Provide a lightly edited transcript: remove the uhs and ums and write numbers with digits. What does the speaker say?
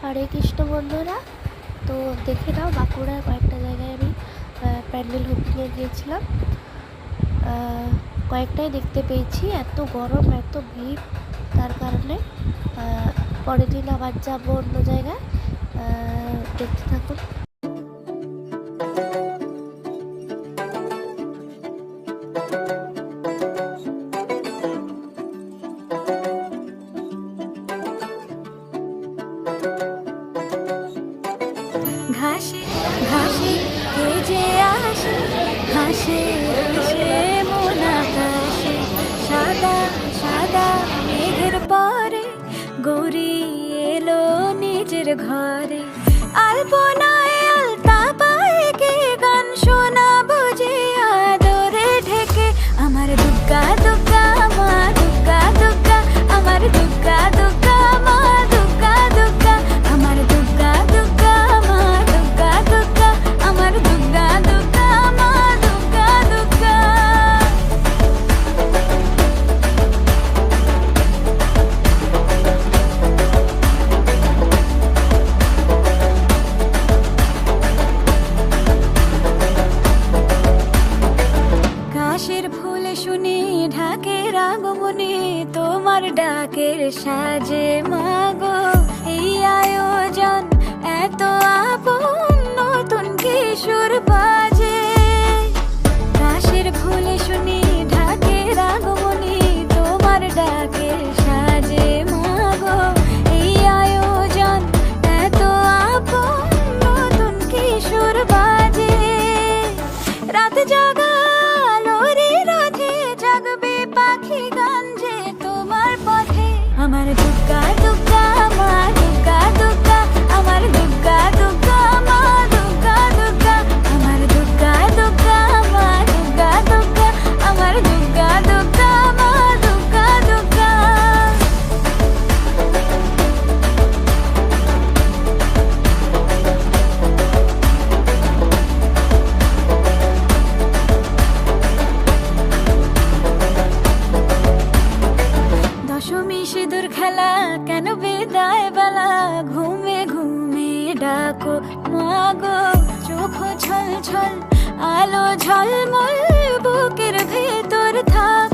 হরে কৃষ্ণ বন্ধুরা। তো দেখে নাও, বাঁকুড়ার কয়েকটা জায়গায় আমি প্যান্ডেল হুপিংয়ে গিয়েছিলাম। কয়েকটাই দেখতে পেয়েছি, এত গরম এত ভিড়, তার কারণে পরের দিন আবার যাবো অন্য জায়গায়। দেখতে থাকুন। ঘাসে ঘাসে কে যে আসে, হাসে হাসে মন আকাশে, সাদা সাদা মেঘের পরে গৌরী এলো নিজের ঘরে। আলপনায় আলতা পায়ে কে গান শোনা বুঝে আদরে ঢেকে, আমার দুর্গা দুর্গা মা দুর্গা দুর্গা, আমার দুর্গা দুর্গা মা দুর্গা দুর্গা, আমার দুর্গা দুর্গা মা দুর্গা দুর্গা, আমার দুর্গা দুর্গা মা দুর্গা দুর্গা। কাশের ফুল শুনে ঢাকের আগমনে, তোমার ডাকের সাজে মাগো এই আয়োজন এত আপন, নতুন কিশোর বাজে। কাশের ফুল শুনে ঢাকের আগমনে, তোমার ডাকের সাজে মাগো এই আয়োজন এত আপন, নতুন কিশোর বাজে। রাত জাগা আলোরে রাধে, জাগবে পাখি গান যে তোমার পথে। আমার দুর্গা দুর্গা মা দুর্গা দুর্গা, আমার দুর্গা দুর্গা মা দুর্গা দুর্গা, আমার দুর্গা দুর্গা মা দুর্গা দুর্গা, আমার দুর্গা দুর্গা মা দুর্গা দুর্গা। দশমী সিঁদুর খেলা কেন বিদায় বেলা, ঘুমে ঘুমে ডাকো মাগো, চোখ ছল ছল আলো ঝলমল বুকের ভেতর থাক।